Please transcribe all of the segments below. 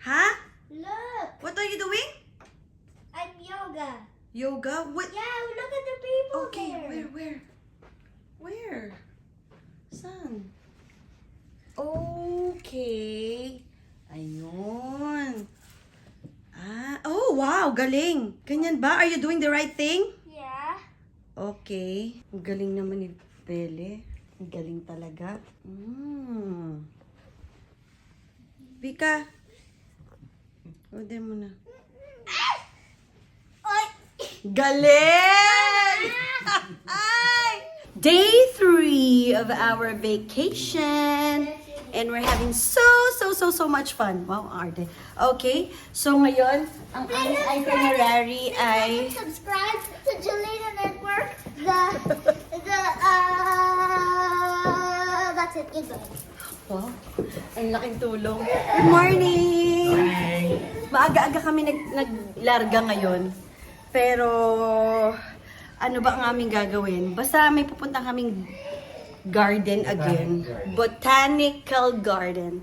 Huh? Look, What are you doing? I'm yoga. Yoga? What? Yeah, look at the people Okay, there. Where? Saan? Okay. Ayun. Oh wow, galing. Ganyan ba? Are you doing the right thing? Yeah. Okay. Ang galing naman ni Belle. Ang galing talaga. Vika. Order mo na. Oy! Galing! Day 3 of our vacation. And we're having so much fun. Wow, Arte. Okay, so ngayon, ang aming itinerary ay... Subscribe to Jelena Network. That's it. Goodbye. Wow, ang laking tulong. Good morning! Maaga-aga kami naglarga ngayon. Pero, ano ba ang aming gagawin? Basta may pupunta kaming garden again. Botanical garden.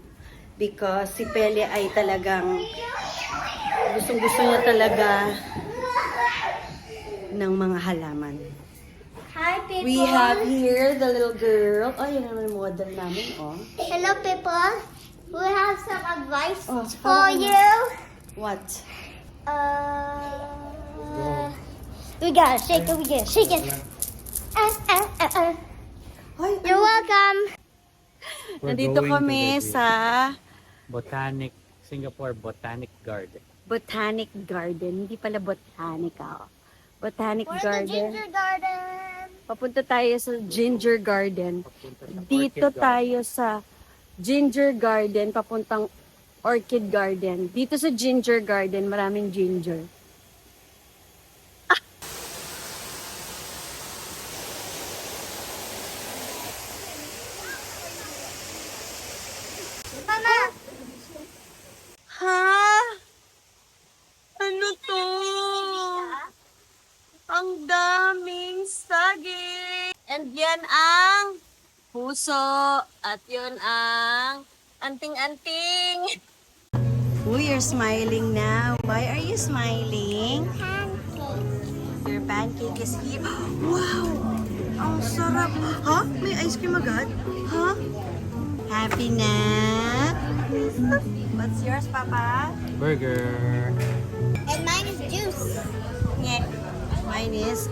Because si Pele ay talagang gustong-gusto niya talaga ng mga halaman. Hi, people. We have here the little girl. Oh, yan naman yung model namin, oh. Hello, people. We have some advice Oh, for hello. you. What? We gotta shake it. We gotta shake it. Ay, You're welcome. nandito kami sa Singapore Botanic Garden. Botanic Garden. Hindi pala botanica. Botanic We're the Garden. ginger garden. Papunta tayo sa Ginger Garden. Dito tayo sa Ginger Garden, papuntang Orchid Garden. Dito sa Ginger Garden, maraming ginger. Mama. Ha? Ano to? Ang daming saging. And yan ang puso. At yun ang anting-anting. Oh, you're smiling now. Why are you smiling? Pancake. Your pancake is here. Wow! Ang sarap. Ha? May ice cream agad? Ha? Happy na? What's yours, Papa? Burger. And mine is juice. Yeah. Mine is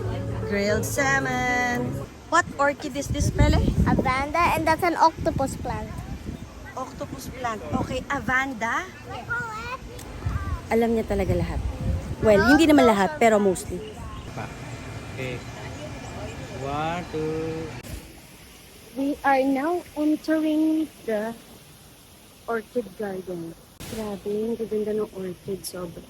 grilled salmon. What orchid is this, Pele? A vanda, and that's an octopus plant. Octopus plant. Okay, Avanda. Alam niya talaga lahat. Well, hindi naman lahat, pero mostly. Okay. 1, 2. We are now entering the orchid garden. Grabe, ang gaganda ng orchid, sobra.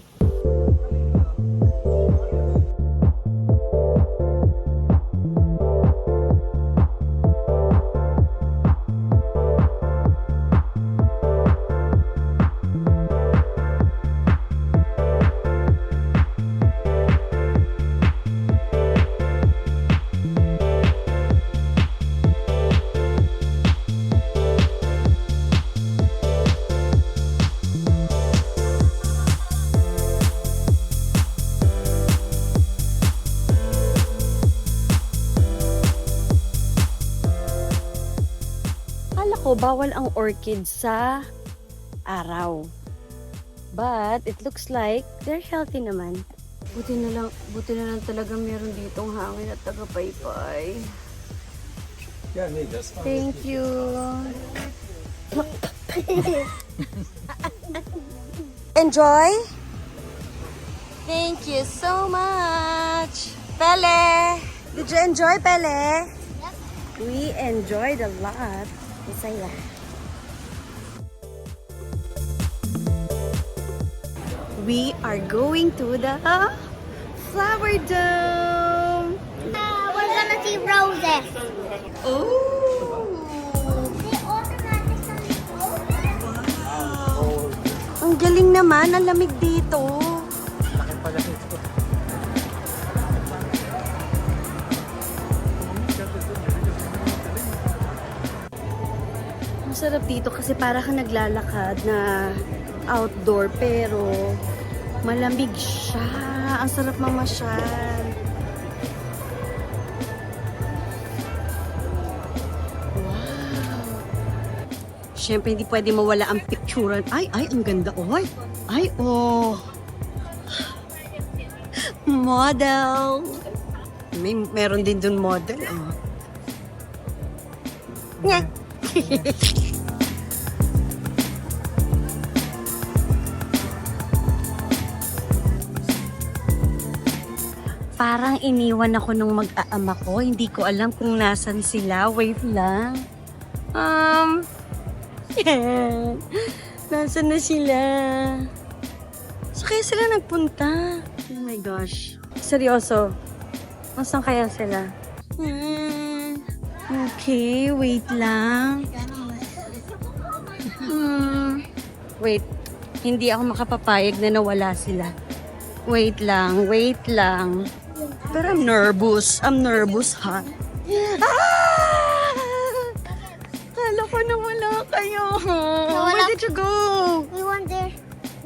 Akala ko bawal ang orchid sa araw. But it looks like they're healthy naman. Buti na lang talaga meron ditong hangin at tagapaypay. Yeah, me, that's fine. Thank you. Enjoy? Thank you so much. Pele! Did you enjoy, Pele? We enjoyed a lot. Masaya. We are going to the flower dome. We're gonna see roses. Oh! They automatically open. Wow! Ang galing naman, ang lamig dito. Laki pala ito. Ang sarap dito kasi para kang naglalakad na outdoor pero malamig siya. Ang sarap mamasyal. Wow. Siyempre, hindi pwede mawala ang picturean. Ay, ang ganda. Oy. Ay, oh. Model. Meron din dun model. Oh. Nya. Parang iniwan ako nung mag-aama ko. Hindi ko alam kung nasan sila. Wait lang. Nasaan na sila? So kaya sila nagpunta? Oh my gosh. Seryoso. Nasaan kaya sila? Okay, wait lang. Wait. Hindi ako makapapayag na nawala sila. Wait lang, wait lang. Pero I'm nervous. I'm nervous, ha? Kala ko na wala kayo. Where did you go? We went there.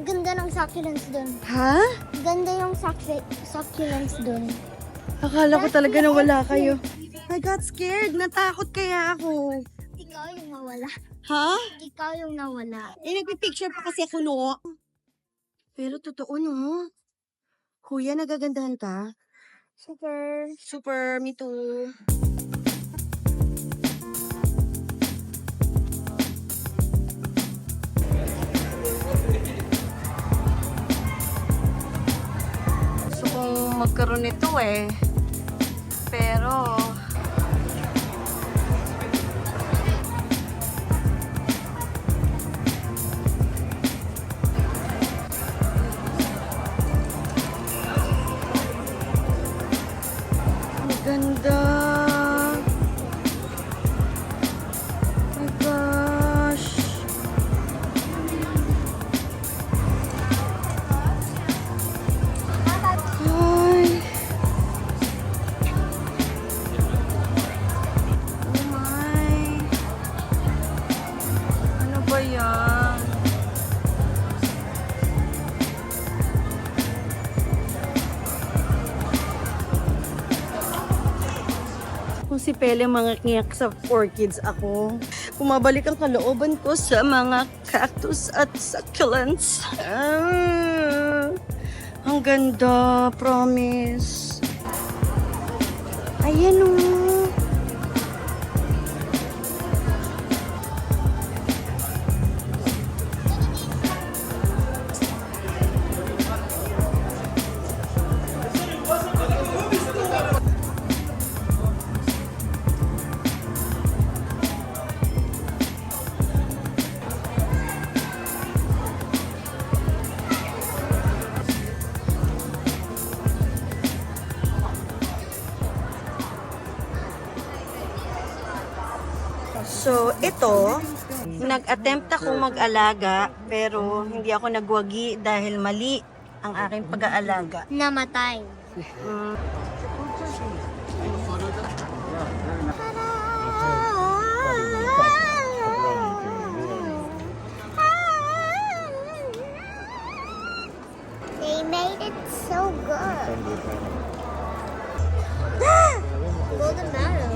Ganda ng succulents dun. Ha? Ganda yung succulents dun. Akala ko talaga na wala kayo. I got scared. Natakot kaya ako. Ikaw yung nawala. Ha? Ikaw yung nawala. Nagpipicture pa kasi ako, no? Pero totoo, no? Kuya, nagagandahan ka? Super. Super, me too. Gusto kong magkaroon nito eh. Pero... ganda. Oh my gosh. Ay. Oh my. Ano ba yan? Kung si Pele mga ngiyak sa orchids ako. Bumabalik ang kalooban ko sa mga cactus at succulents. Ang ganda, promise. Ayan o. So, ito, nag-attempt akong mag-alaga, pero hindi ako nagwagi dahil mali ang aking pag-aalaga. Namatay. They made it so good. Golden medal.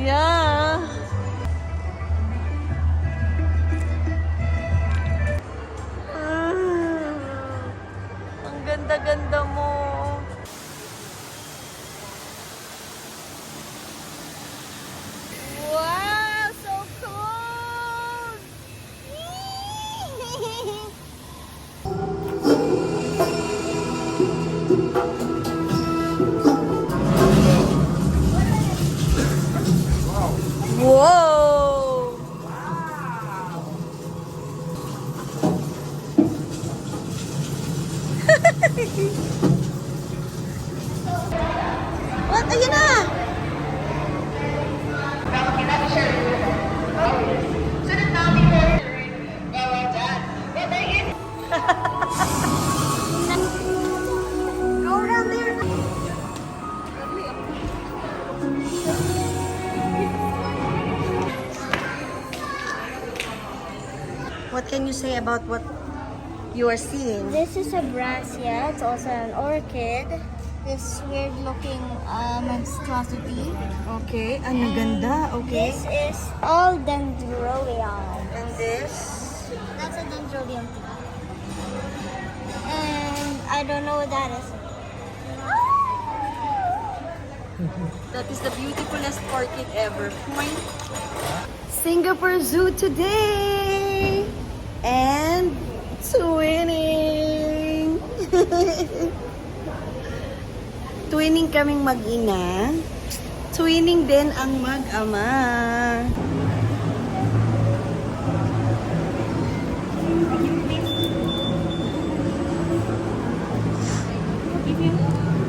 Yeah. Ang ganda-ganda mo. Wow, so cool! Whoa! What? Ayun na! Go down there. What can you say about what you are seeing? This is a brassia. It's also an orchid. This weird looking monstrosity. Okay, ang ganda. Okay. This is all dendrobium. And this? That's a dendrobium too. And I don't know what that is. That is the beautifulest orchid ever. Point. Singapore Zoo today! And twinning! Twinning kaming mag-ina. Twinning din ang mag-ama.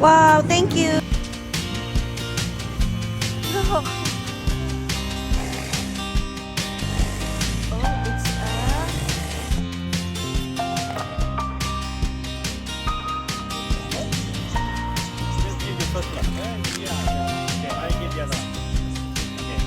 Wow, thank you! Oh, it's Just give the first one. Yeah. Okay, I give the other one. Okay.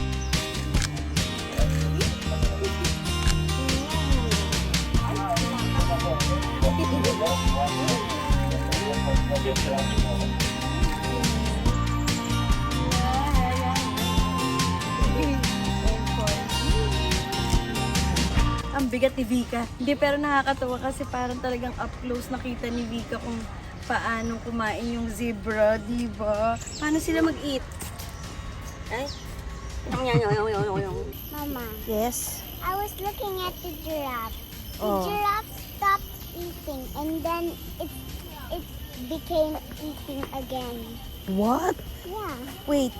ang bigat ni Vika. Hindi, pero nakakatawa kasi parang talagang up close nakita ni Vika kung paano kumain yung zebra, di ba? Paano sila mag-eat? Ay? Mama, Yes. I was looking at the giraffe. The Oh. giraffe stopped eating and then it became eating again. What? Yeah. Wait,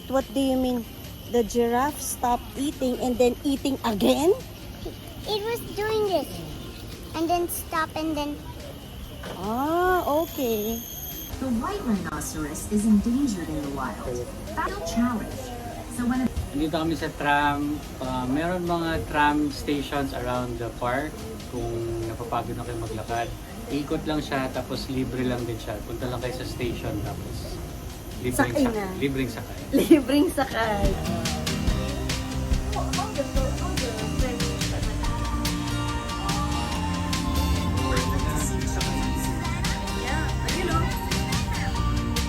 what do you mean? The giraffe stopped eating and then eating again? It was doing this and then stop and then Ah, okay. The white rhinoceros is endangered in the wild. That's a challenge. So when Nandito kami sa tram. Meron mga tram stations around the park. Kung napapagod na kayo maglakad, ikot lang siya tapos libre lang din siya. Punta lang kayo sa station tapos Sakay na. libreng sakay. Libreng sakay.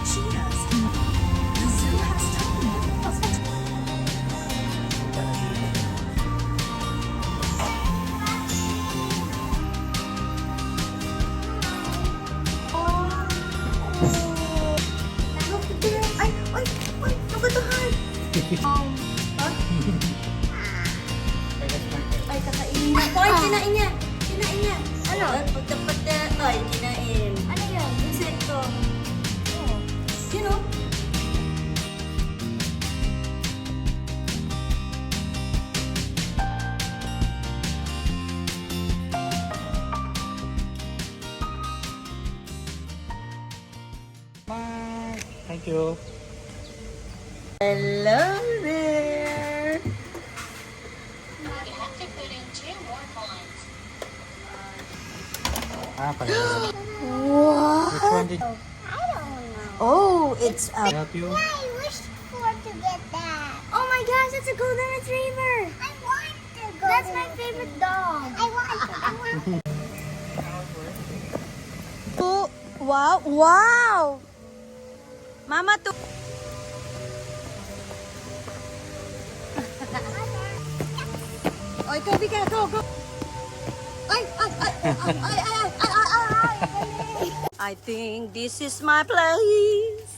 cheetahs can the zoo has told me. Ay, kakainin niya. Ay, kinain niya. Kinain niya. Ano? Pagdapat na, ay, kinain. ano yun? Insekto. Oh. You know? Thank you. Hello there. Pala. What? Which one did I don't know. Oh, it's I a... help you? I wish for to get that. Oh my gosh, it's a golden retriever. I want to go. That's my favorite dog. I want. Oh, wow, wow! Mama, to... Oy, Kobe ka, go! Ay! I think this is my place.